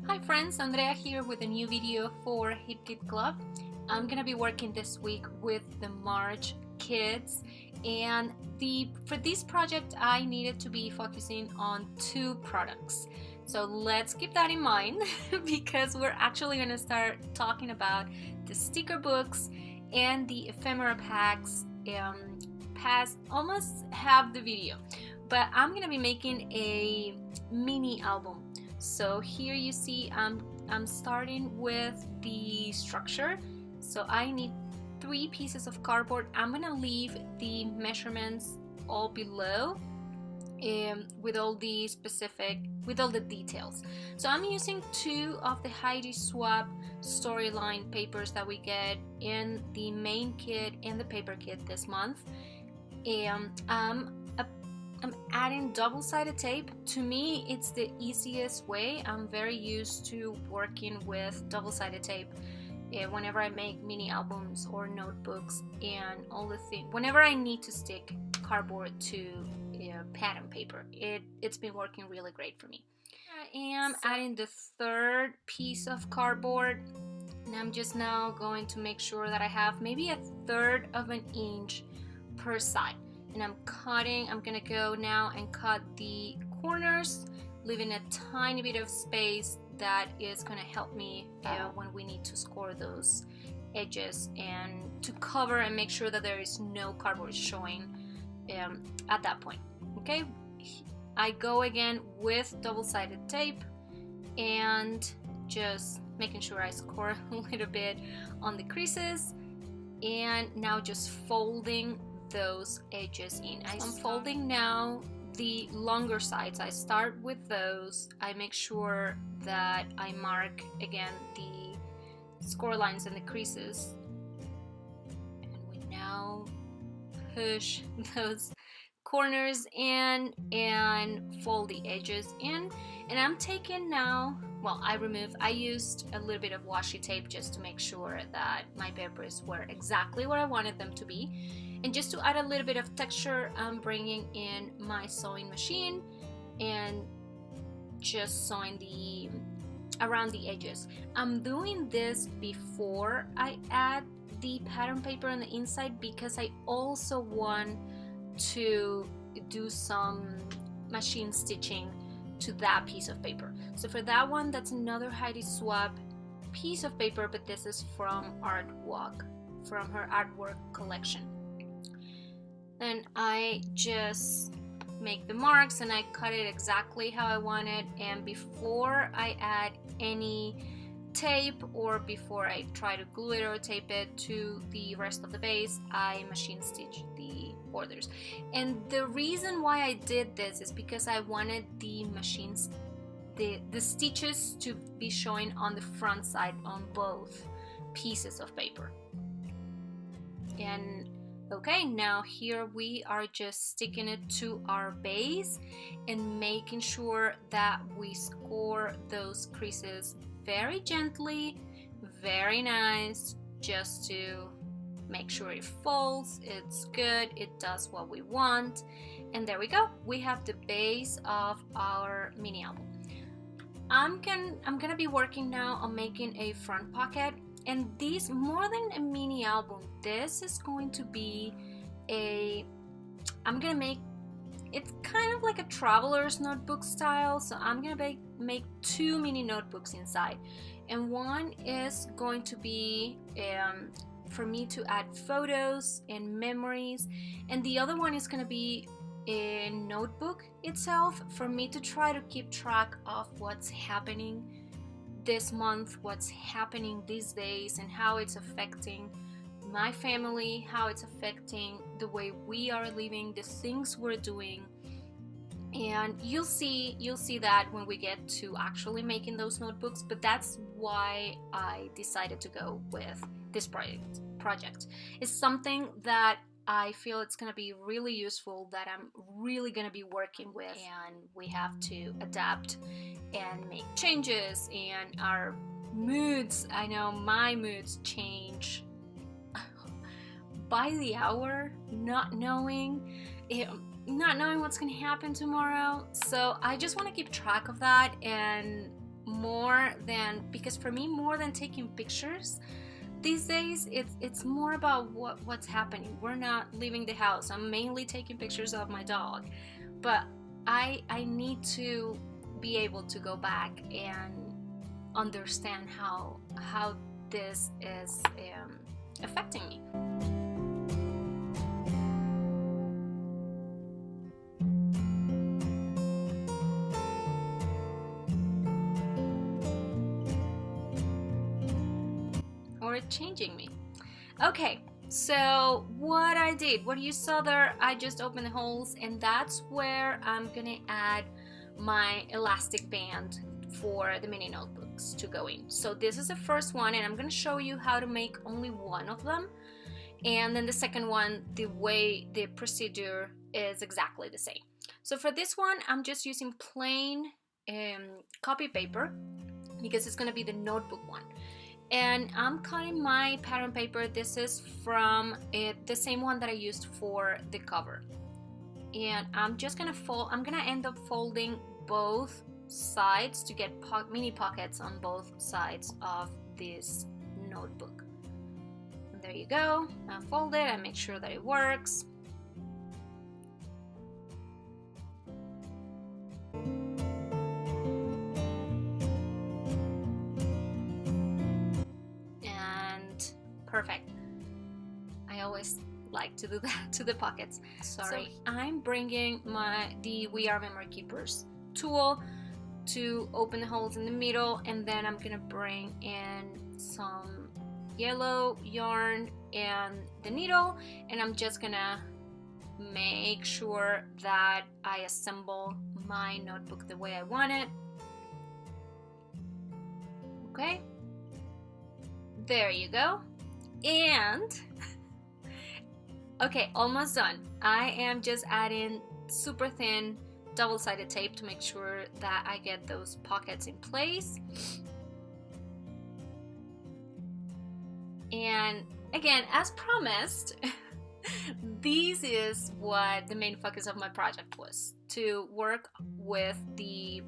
Hi friends, Andrea here with a new video for Hip Kit Club. I'm gonna be working this week with the March kids, and for this project I needed to be focusing on two products. So let's keep that in mind because we're actually gonna start talking about the sticker books and the ephemera packs past almost half the video. But I'm gonna be making a mini album. So here you see I'm starting with the structure. So I need 3 pieces of cardboard. I'm gonna leave the measurements all below with all the details. So I'm using 2 of the Heidi Swap storyline papers that we get in the main kit and the paper kit this month. And I'm adding double-sided tape. To me, it's the easiest way. I'm very used to working with double-sided tape whenever I make mini albums or notebooks and all the things. Whenever I need to stick cardboard to pattern paper, it's been working really great for me. I am adding the 3rd piece of cardboard, and I'm just now going to make sure that I have maybe 1/3 of an inch per side. And I'm gonna go now and cut the corners, leaving a tiny bit of space that is gonna help me when we need to score those edges and to cover and make sure that there is no cardboard showing at that point. Okay, I go again with double-sided tape and just making sure I score a little bit on the creases, and now just folding those edges in. I'm folding now the longer sides. I start with those. I make sure that I mark again the score lines and the creases, and we now push those corners in and fold the edges in. And I'm taking now, well, I used a little bit of washi tape just to make sure that my papers were exactly what I wanted them to be. And just to add a little bit of texture, I'm bringing in my sewing machine and just sewing around the edges. I'm doing this before I add the pattern paper on the inside because I also want to do some machine stitching to that piece of paper. So for that one, that's another Heidi Swap piece of paper, but this is from from her artwork collection. Then I just make the marks and I cut it exactly how I want it, and before I add any tape or before I try to glue it or tape it to the rest of the base, I machine stitch the borders. And the reason why I did this is because I wanted the stitches to be showing on the front side on both pieces of paper. And okay, now here we are just sticking it to our base and making sure that we score those creases very gently, very nice, just to make sure it folds, it's good, it does what we want. And there we go, we have the base of our mini album. I'm gonna be working now on making a front pocket. And this, more than a mini album, this is going to be I'm gonna make it's kind of like a traveler's notebook style. So I'm gonna make 2 mini notebooks inside, and one is going to be for me to add photos and memories, and the other one is gonna be a notebook itself for me to try to keep track of what's happening this month, what's happening these days, and how it's affecting my family, how it's affecting the way we are living, the things we're doing. And you'll see that when we get to actually making those notebooks. But that's why I decided to go with this project. It's something that I feel it's gonna be really useful, that I'm really gonna be working with, and we have to adapt and make changes, and our moods, I know my moods change by the hour, not knowing what's gonna happen tomorrow. So I just want to keep track of that and more than, because for me, more than taking pictures these days, it's more about what's happening. We're not leaving the house. I'm mainly taking pictures of my dog, but I need to be able to go back and understand how this is affecting me. Or changing me. Okay, so what I did, what you saw there, I just opened the holes, and that's where I'm gonna add my elastic band for the mini notebooks to go in. So this is the first one, and I'm gonna show you how to make only one of them, and then the second one, the way the procedure is exactly the same. So for this one, I'm just using plain copy paper because it's gonna be the notebook one. And I'm cutting my pattern paper. This is from the same one that I used for the cover. And I'm just gonna I'm gonna end up folding both sides to get mini pockets on both sides of this notebook. And there you go. I fold it, I make sure that it works. Perfect. I always like to do that to the pockets. Sorry. So I'm bringing the We Are Memory Keepers tool to open the holes in the middle, and then I'm gonna bring in some yellow yarn and the needle, and I'm just gonna make sure that I assemble my notebook the way I want it. Okay, there you go. And okay, almost done. I am just adding super thin double-sided tape to make sure that I get those pockets in place. And again, as promised, this is what the main focus of my project was, to work with the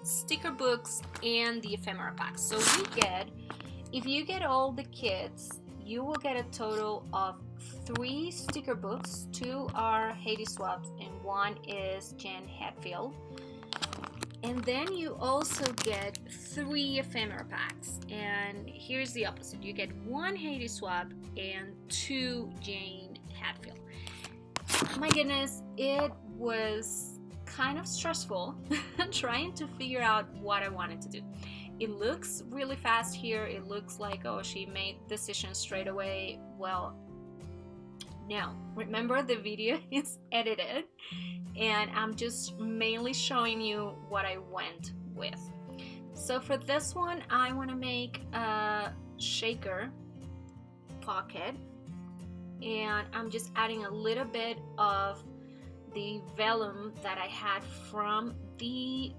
sticker books and the ephemera packs. So if you get all the kits, you will get a total of 3 sticker books. 2 are Haiti Swaps and 1 is Jen Hatfield. And then you also get 3 ephemera packs. And here's the opposite. You get 1 Haiti Swap and 2 Jane Hatfield. My goodness, it was kind of stressful trying to figure out what I wanted to do. It looks really fast here. It looks like, oh, she made decisions straight away. Well, no. Remember, the video is edited, and I'm just mainly showing you what I went with. So for this one, I want to make a shaker pocket, and I'm just adding a little bit of the vellum that I had from the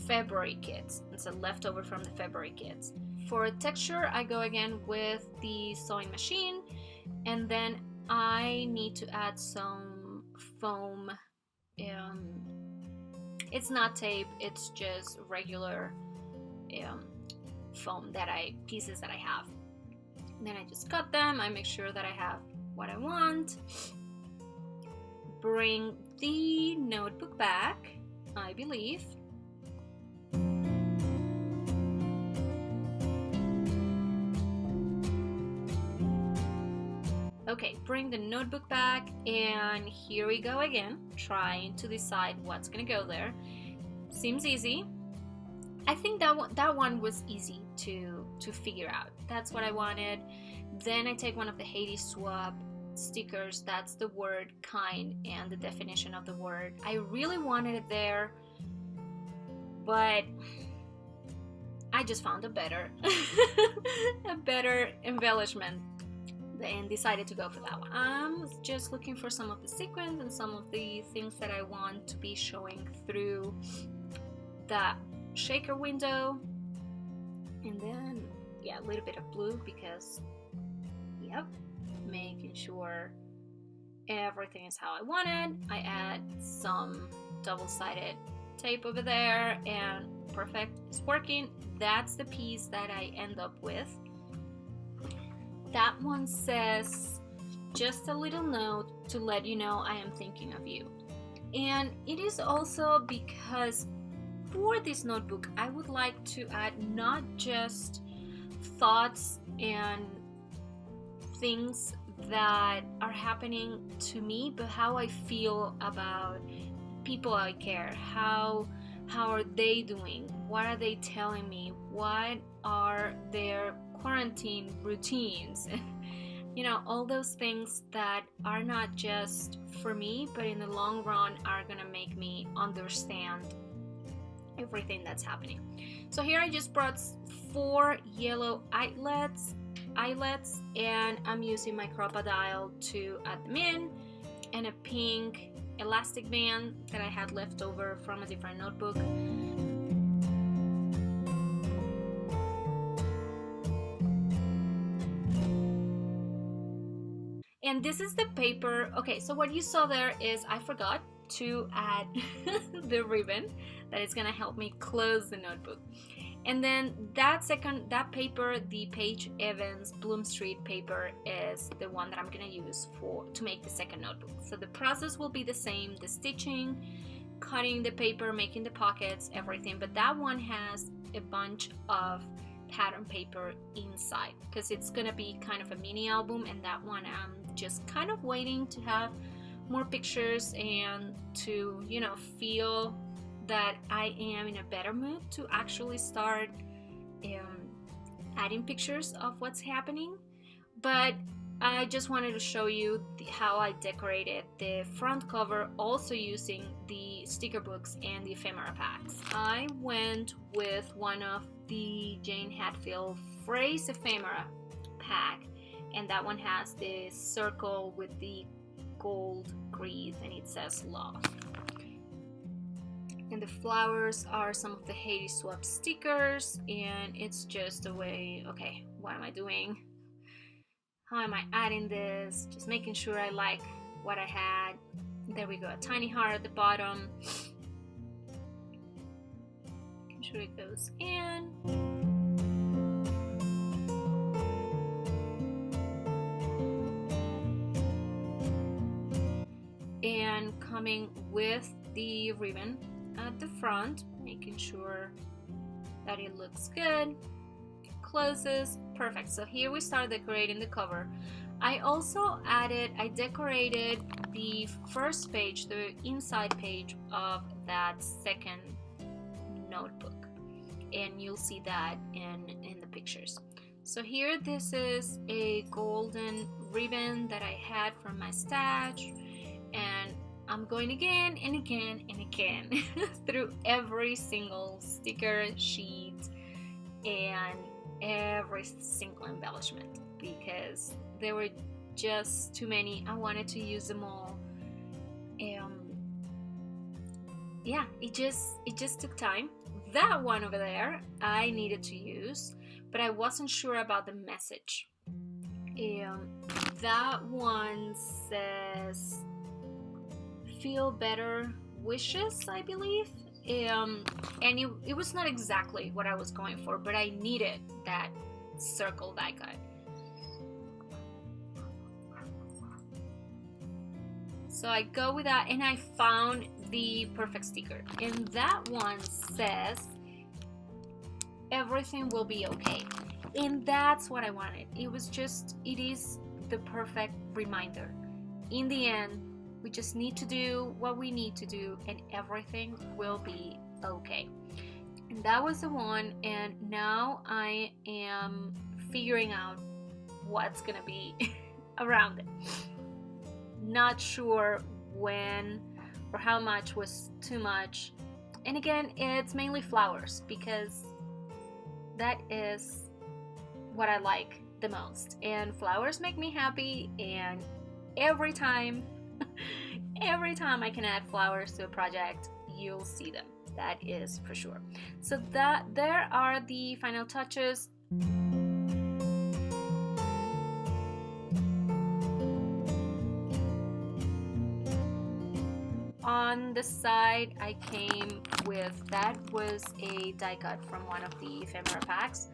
February kits. It's a leftover from the February kits. For texture, I go again with the sewing machine, and then I need to add some foam. It's not tape, it's just regular foam pieces that I have. And then I just cut them. I make sure that I have what I want. Bring the notebook back, I believe. Okay, bring the notebook back, and here we go again, trying to decide what's gonna go there. Seems easy. I think that one was easy to figure out. That's what I wanted. Then I take one of the Haiti Swap stickers. That's the word kind and the definition of the word. I really wanted it there, but I just found a better embellishment and decided to go for that one. I'm just looking for some of the sequins and some of the things that I want to be showing through the shaker window. And then, yeah, a little bit of blue because, yep, making sure everything is how I wanted. I add some double-sided tape over there, and perfect, it's working. That's the piece that I end up with. That one says, just a little note to let you know I am thinking of you. And it is also because for this notebook, I would like to add not just thoughts and things that are happening to me, but how I feel about people I care. How are they doing? What are they telling me? What are their quarantine routines? You know, all those things that are not just for me, but in the long run are gonna make me understand everything that's happening. So here I just brought 4 yellow eyelets, and I'm using my crocodile to add them in, and a pink elastic band that I had left over from a different notebook. And this is the paper. Okay, so what you saw there is I forgot to add the ribbon that is gonna help me close the notebook. And then that paper, the Paige Evans Bloom Street paper, is the one that I'm gonna use to make the second notebook. So the process will be the same, the stitching, cutting the paper, making the pockets, everything, but that one has a bunch of pattern paper inside because it's gonna be kind of a mini album, and that one I'm just kind of waiting to have more pictures and to, you know, feel that I am in a better mood to actually start adding pictures of what's happening. But I just wanted to show you how I decorated the front cover, also using the sticker books and the ephemera packs. I went with one of the Jane Hatfield Phrase ephemera pack, and that one has this circle with the gold wreath and it says love. And the flowers are some of the Haiti Swap stickers, and it's just a way, okay, what am I doing? How am I adding this? Just making sure I like what I had. There we go, a tiny heart at the bottom. Making sure it goes in. And coming with the ribbon at the front, making sure that it looks good. Closes, perfect. So here we start decorating the cover. I also decorated the first page, the inside page of that second notebook, and you'll see that in the pictures. So here, this is a golden ribbon that I had from my stash, and I'm going again and again and again through every single sticker sheet and every single embellishment because there were just too many. I wanted to use them all. Yeah, it just took time. That one over there I needed to use, but I wasn't sure about the message. That one says feel better wishes, I believe. And it was not exactly what I was going for, but I needed that circle die cut. So I go with that, and I found the perfect sticker, and that one says everything will be okay, and that's what I wanted. It is the perfect reminder. In the end, we just need to do what we need to do and everything will be okay. And that was the one, and now I am figuring out what's gonna be around it. Not sure when or how much was too much. And again, it's mainly flowers because that is what I like the most. And flowers make me happy, and every time I can add flowers to a project, you'll see them. That is for sure. So there are the final touches. on the side I came with, that was a die cut from one of the Ephemera packs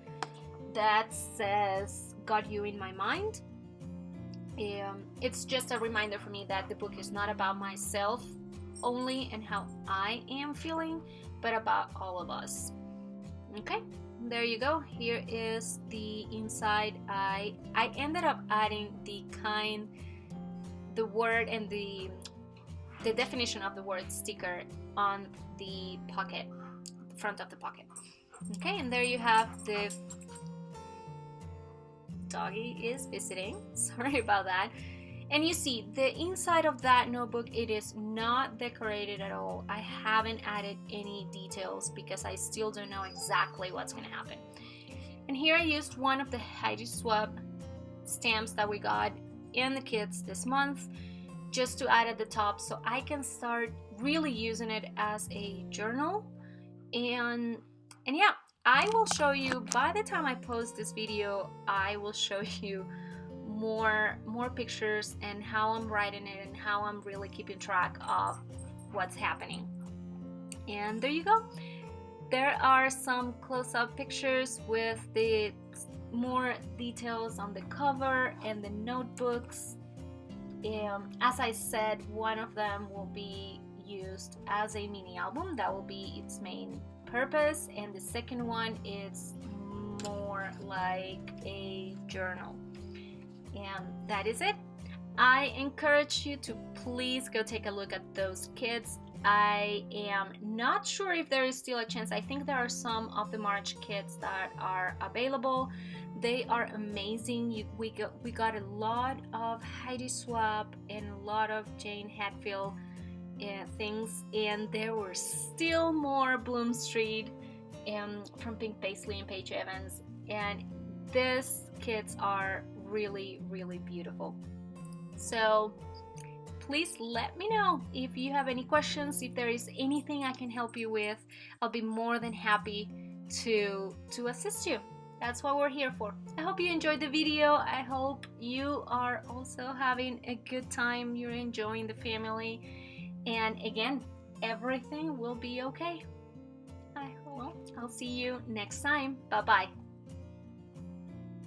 that says "Got You in My Mind." It's just a reminder for me that the book is not about myself only and how I am feeling, but about all of us. Okay, there you go. Here is the inside. I ended up adding the word and the definition of the word sticker on the pocket, the front of the pocket. Okay, and there you have the doggy is visiting. Sorry about that. And you see the inside of that notebook, it is not decorated at all. I haven't added any details because I still don't know exactly what's going to happen. And here I used one of the Heidi Swab stamps that we got in the kits this month, just to add at the top so I can start really using it as a journal. And yeah, I will show you, by the time I post this video, I will show you more pictures and how I'm writing it and how I'm really keeping track of what's happening. And there you go. There are some close-up pictures with the more details on the cover and the notebooks. As I said, one of them will be used as a mini album. That will be its main purpose, and the second one is more like a journal. And that is it. I encourage you to please go take a look at those kits. I am not sure if there is still a chance. I think there are some of the March kits that are available. They are amazing. We got a lot of Heidi Swab and a lot of Jane Hatfield things, and there were still more Bloom Street from Pink Paisley and Paige Evans, and these kits are really beautiful. So please let me know if you have any questions, if there is anything I can help you with. I'll be more than happy to assist you. That's what we're here for. I hope you enjoyed the video. I hope you are also having a good time. You're enjoying the family. And again, everything will be okay. I'll see you next time. Bye-bye.